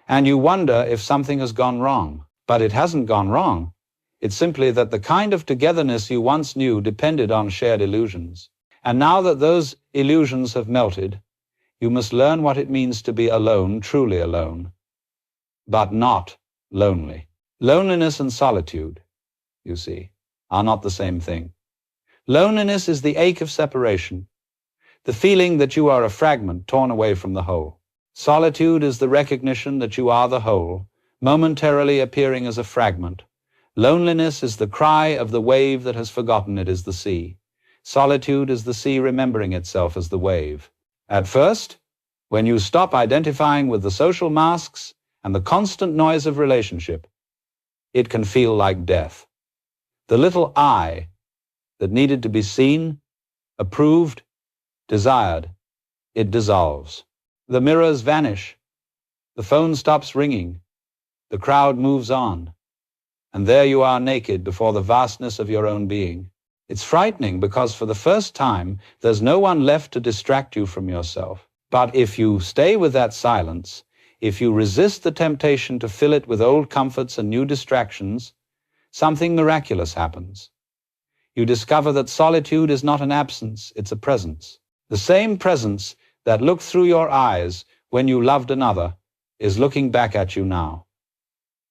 and you wonder if something has gone wrong. But it hasn't gone wrong. It's simply that the kind of togetherness you once knew depended on shared illusions. And now that those illusions have melted, you must learn what it means to be alone, truly alone, but not lonely. Loneliness and solitude, you see, are not the same thing. Loneliness is the ache of separation, the feeling that you are a fragment torn away from the whole. Solitude is the recognition that you are the whole, momentarily appearing as a fragment. Loneliness is the cry of the wave that has forgotten it is the sea. Solitude is the sea remembering itself as the wave. At first, when you stop identifying with the social masks and the constant noise of relationship, it can feel like death. The little I that needed to be seen, approved, desired, it dissolves. The mirrors vanish. The phone stops ringing. The crowd moves on, and there you are naked before the vastness of your own being. It's frightening because for the first time, there's no one left to distract you from yourself. But if you stay with that silence, if you resist the temptation to fill it with old comforts and new distractions, something miraculous happens. You discover that solitude is not an absence, it's a presence. The same presence that looked through your eyes when you loved another is looking back at you now.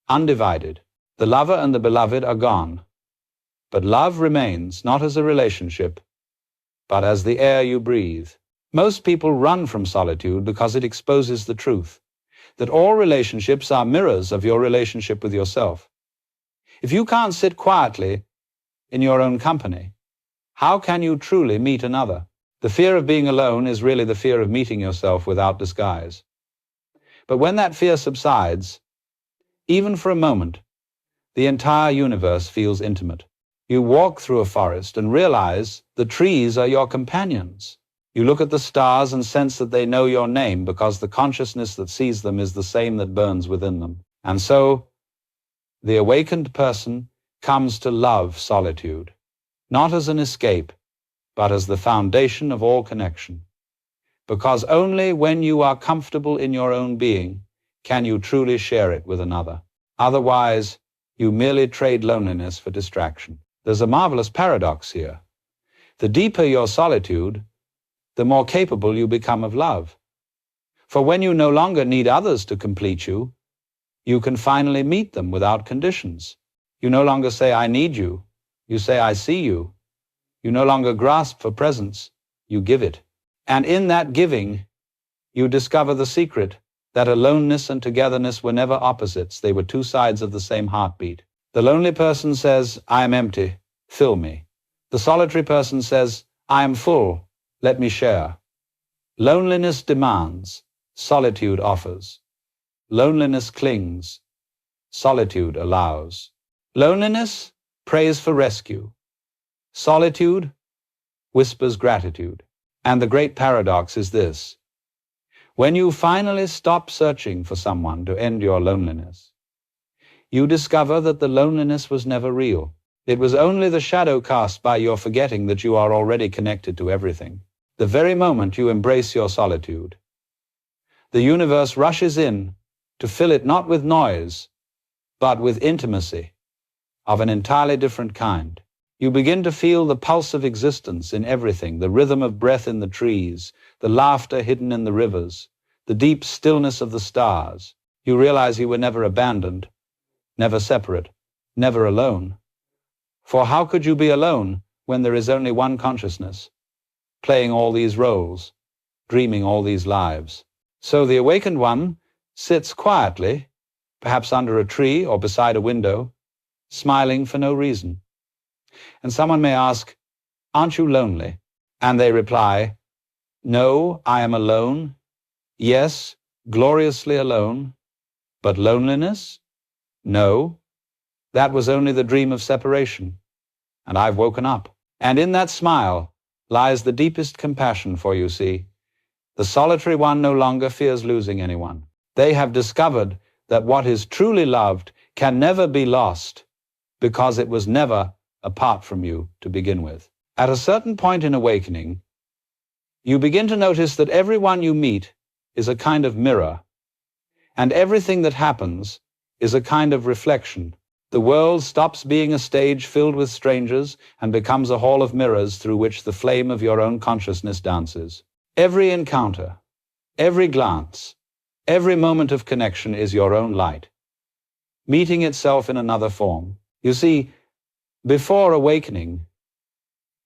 Undivided. The lover and the beloved are gone. But love remains not as a relationship, but as the air you breathe. Most people run from solitude because it exposes the truth, that all relationships are mirrors of your relationship with yourself. If you can't sit quietly in your own company, how can you truly meet another? The fear of being alone is really the fear of meeting yourself without disguise. But when that fear subsides, even for a moment, the entire universe feels intimate. You walk through a forest and realize the trees are your companions. You look at the stars and sense that they know your name because the consciousness that sees them is the same that burns within them. And so, the awakened person comes to love solitude, not as an escape, but as the foundation of all connection. Because only when you are comfortable in your own being can you truly share it with another. Otherwise, you merely trade loneliness for distraction. There's a marvelous paradox here. The deeper your solitude, the more capable you become of love. For when you no longer need others to complete you, you can finally meet them without conditions. You no longer say, I need you. You say, I see you. You no longer grasp for presence. You give it. And in that giving, you discover the secret that aloneness and togetherness were never opposites. They were two sides of the same heartbeat. The lonely person says, I am empty, fill me. The solitary person says, I am full, let me share. Loneliness demands, solitude offers. Loneliness clings, solitude allows. Loneliness prays for rescue. Solitude whispers gratitude. And the great paradox is this. When you finally stop searching for someone to end your loneliness, you discover that the loneliness was never real. It was only the shadow cast by your forgetting that you are already connected to everything. The very moment you embrace your solitude, the universe rushes in to fill it not with noise, but with intimacy of an entirely different kind. You begin to feel the pulse of existence in everything, the rhythm of breath in the trees, the laughter hidden in the rivers, the deep stillness of the stars. You realize you were never abandoned, never separate, never alone. For how could you be alone when there is only one consciousness, playing all these roles, dreaming all these lives? So the awakened one sits quietly, perhaps under a tree or beside a window, smiling for no reason. And someone may ask, aren't you lonely? And they reply, no, I am alone. Yes, gloriously alone. But loneliness? No. That was only the dream of separation. And I've woken up. And in that smile lies the deepest compassion for you, see. The solitary one no longer fears losing anyone. They have discovered that what is truly loved can never be lost because it was never apart from you to begin with. At a certain point in awakening, you begin to notice that everyone you meet is a kind of mirror, and everything that happens is a kind of reflection. The world stops being a stage filled with strangers and becomes a hall of mirrors through which the flame of your own consciousness dances. Every encounter, every glance, every moment of connection is your own light, meeting itself in another form. You see, before awakening,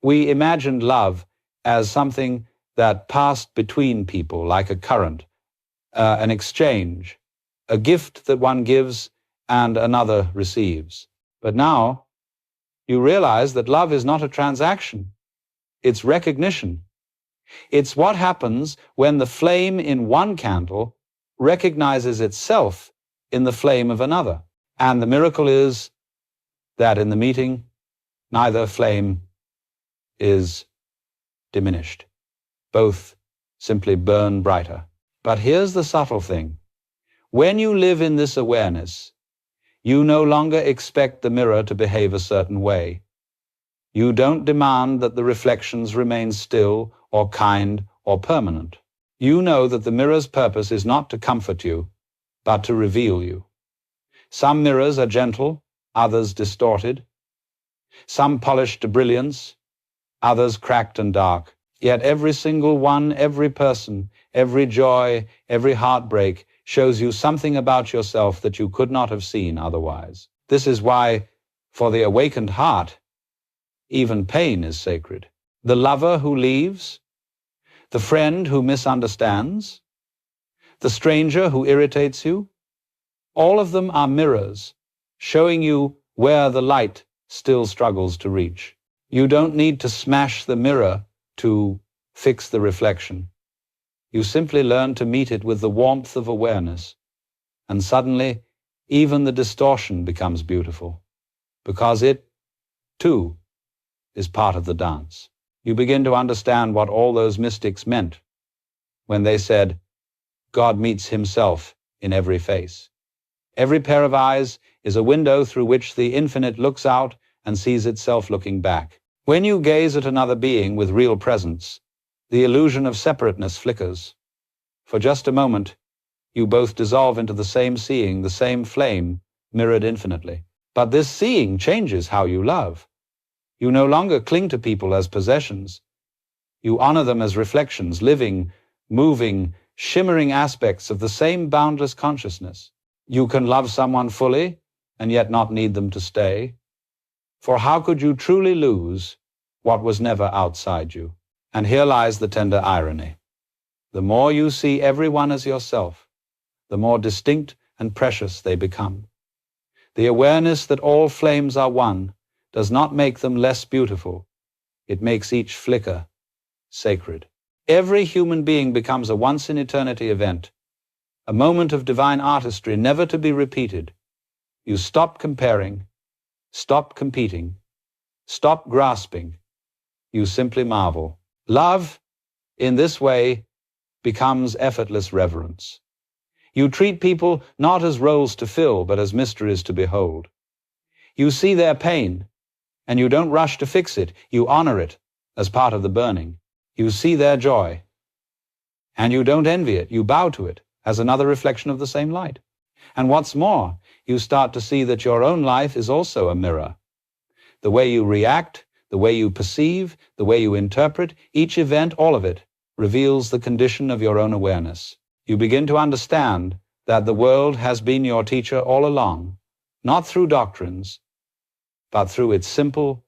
we imagined love as something that passed between people like a current, an exchange, a gift that one gives and another receives. But now, you realize that love is not a transaction. It's recognition. It's what happens when the flame in one candle recognizes itself in the flame of another. And the miracle is that in the meeting, neither flame is diminished. Both simply burn brighter. But here's the subtle thing. When you live in this awareness, You no longer expect the mirror to behave a certain way. You don't demand that the reflections remain still or kind or permanent. You know that the mirror's purpose is not to comfort you, but to reveal you. Some mirrors are gentle, others distorted. Some polished to brilliance, others cracked and dark. Yet every single one, every person, every joy, every heartbreak shows you something about yourself that you could not have seen otherwise. This is why, for the awakened heart, even pain is sacred. The lover who leaves, the friend who misunderstands, the stranger who irritates you, all of them are mirrors, showing you where the light still struggles to reach. You don't need to smash the mirror to fix the reflection. You simply learn to meet it with the warmth of awareness, and suddenly even the distortion becomes beautiful, because it, too, is part of the dance. You begin to understand what all those mystics meant when they said, God meets himself in every face. Every pair of eyes is a window through which the infinite looks out and sees itself looking back. When you gaze at another being with real presence, the illusion of separateness flickers. For just a moment, you both dissolve into the same seeing, the same flame, mirrored infinitely. But this seeing changes how you love. You no longer cling to people as possessions. You honor them as reflections, living, moving, shimmering aspects of the same boundless consciousness. You can love someone fully and yet not need them to stay. For how could you truly lose what was never outside you? And here lies the tender irony. The more you see everyone as yourself, the more distinct and precious they become. The awareness that all flames are one does not make them less beautiful. It makes each flicker sacred. Every human being becomes a once-in-eternity event, a moment of divine artistry never to be repeated. You stop comparing, stop competing, stop grasping. You simply marvel. Love, in this way, becomes effortless reverence. You treat people not as roles to fill, but as mysteries to behold. You see their pain, and you don't rush to fix it. You honor it as part of the burning. You see their joy, and you don't envy it. You bow to it as another reflection of the same light. And what's more, you start to see that your own life is also a mirror. The way you react, the way you perceive, the way you interpret, each event, all of it, reveals the condition of your own awareness. You begin to understand that the world has been your teacher all along, not through doctrines, but through its simple,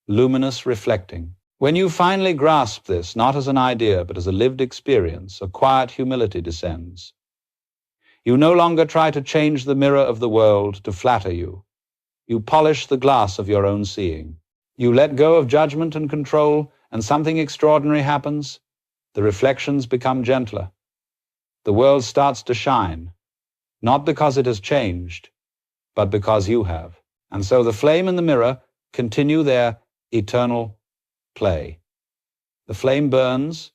luminous reflecting. When you finally grasp this, not as an idea, but as a lived experience, a quiet humility descends. You no longer try to change the mirror of the world to flatter you. You polish the glass of your own seeing. You let go of judgment and control, and something extraordinary happens. The reflections become gentler. The world starts to shine, not because it has changed, but because you have. And so the flame and the mirror continue their eternal play. The flame burns,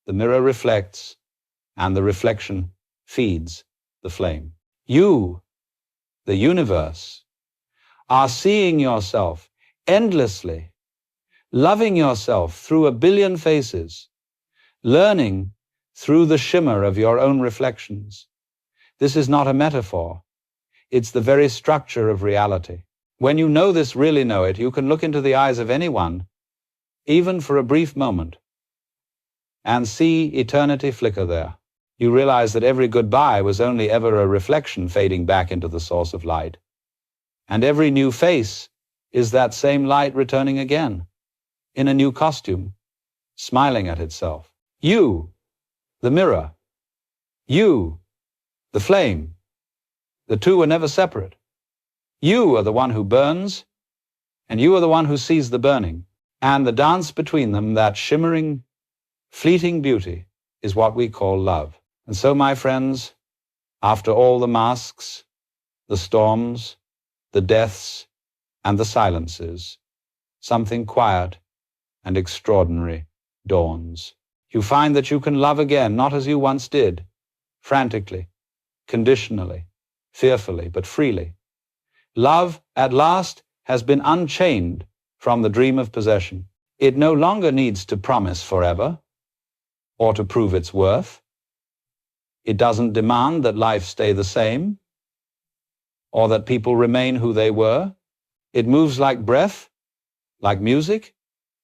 the mirror reflects, and the reflection feeds the flame. You, the universe, are seeing yourself endlessly, loving yourself through a billion faces, learning through the shimmer of your own reflections. This is not a metaphor. It's the very structure of reality. When you know this, really know it, you can look into the eyes of anyone, even for a brief moment, and see eternity flicker there. You realize that every goodbye was only ever a reflection fading back into the source of light. And every new face is that same light returning again, in a new costume, smiling at itself. You, the mirror. You, the flame. The two are never separate. You are the one who burns, and you are the one who sees the burning. And the dance between them, that shimmering, fleeting beauty, is what we call love. And so, my friends, after all the masks, the storms, the deaths, and the silences, something quiet and extraordinary dawns. You find that you can love again, not as you once did, frantically, conditionally, fearfully, but freely. Love, at last, has been unchained from the dream of possession. It no longer needs to promise forever or to prove its worth. It doesn't demand that life stay the same or that people remain who they were. It moves like breath, like music,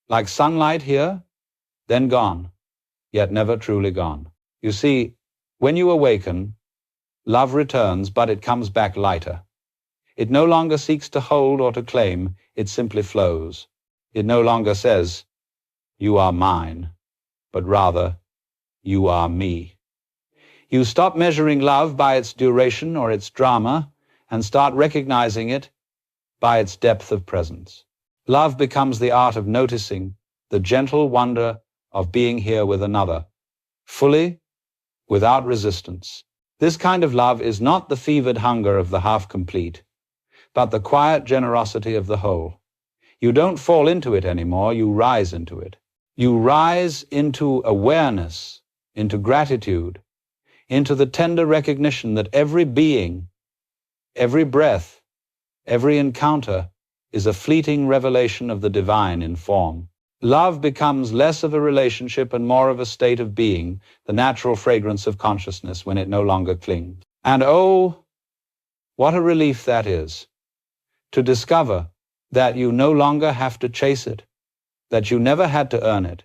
like sunlight here, then gone, yet never truly gone. You see, when you awaken, love returns, but it comes back lighter. It no longer seeks to hold or to claim, it simply flows. It no longer says, "You are mine," but rather, "You are me." You stop measuring love by its duration or its drama and start recognizing it by its depth of presence. Love becomes the art of noticing the gentle wonder of being here with another, fully, without resistance. This kind of love is not the fevered hunger of the half-complete, but the quiet generosity of the whole. You don't fall into it anymore, you rise into it. You rise into awareness, into gratitude, into the tender recognition that every being, every breath, every encounter is a fleeting revelation of the divine in form. Love becomes less of a relationship and more of a state of being, the natural fragrance of consciousness when it no longer clings. And oh, what a relief that is, to discover that you no longer have to chase it, that you never had to earn it,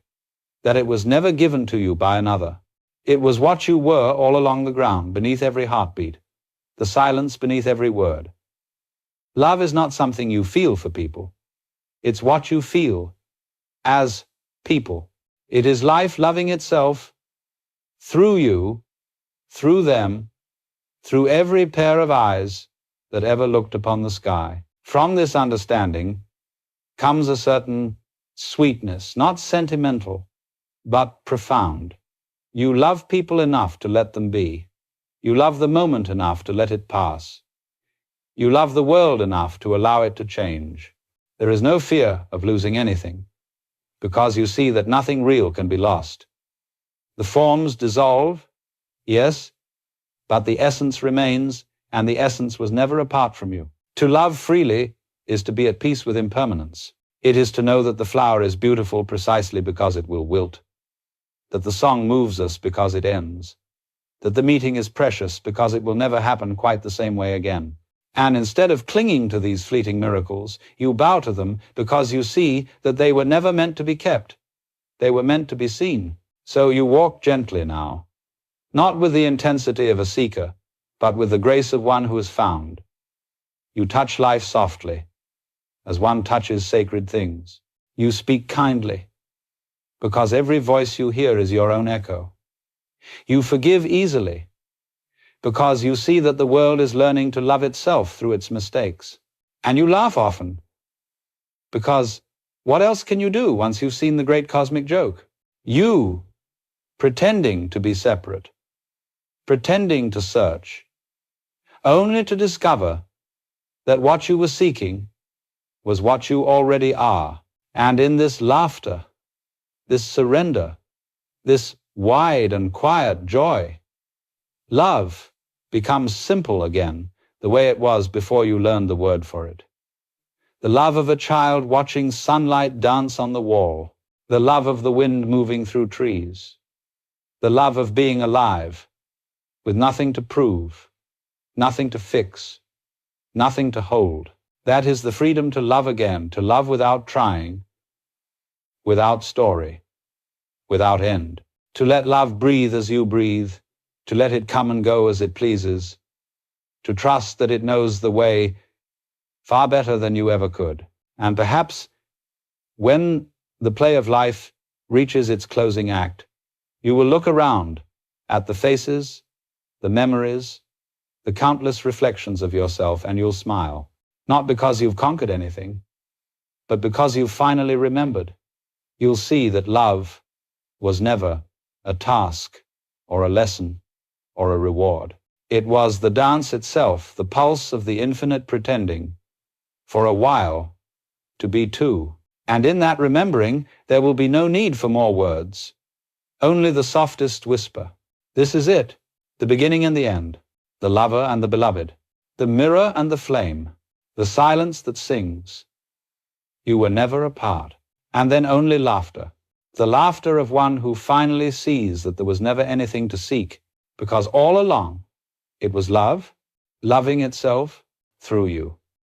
that it was never given to you by another. It was what you were all along the ground, beneath every heartbeat, the silence beneath every word. Love is not something you feel for people. It's what you feel as people. It is life loving itself through you, through them, through every pair of eyes that ever looked upon the sky. From this understanding comes a certain sweetness, not sentimental, but profound. You love people enough to let them be. You love the moment enough to let it pass. You love the world enough to allow it to change. There is no fear of losing anything, because you see that nothing real can be lost. The forms dissolve, yes, but the essence remains, and the essence was never apart from you. To love freely is to be at peace with impermanence. It is to know that the flower is beautiful precisely because it will wilt, that the song moves us because it ends, that the meeting is precious because it will never happen quite the same way again. And instead of clinging to these fleeting miracles, you bow to them because you see that they were never meant to be kept. They were meant to be seen. So you walk gently now, not with the intensity of a seeker, but with the grace of one who is found. You touch life softly, as one touches sacred things. You speak kindly, because every voice you hear is your own echo. You forgive easily, because you see that the world is learning to love itself through its mistakes. And you laugh often, because what else can you do once you've seen the great cosmic joke? You, pretending to be separate, pretending to search, only to discover that what you were seeking was what you already are. And in this laughter, this surrender, this wide and quiet joy, love becomes simple again, the way it was before you learned the word for it. The love of a child watching sunlight dance on the wall, the love of the wind moving through trees, the love of being alive, with nothing to prove, nothing to fix, nothing to hold. That is the freedom to love again, to love without trying, without story, without end. To let love breathe as you breathe, to let it come and go as it pleases, to trust that it knows the way far better than you ever could. And perhaps when the play of life reaches its closing act, you will look around at the faces, the memories, the countless reflections of yourself, and you'll smile. Not because you've conquered anything, but because you've finally remembered. You'll see that love was never a task or a lesson or a reward. It was the dance itself, the pulse of the infinite pretending, for a while, to be two. And in that remembering, there will be no need for more words, only the softest whisper. This is it, the beginning and the end, the lover and the beloved, the mirror and the flame, the silence that sings. You were never apart. And then only laughter. The laughter of one who finally sees that there was never anything to seek, because all along it was love, loving itself through you.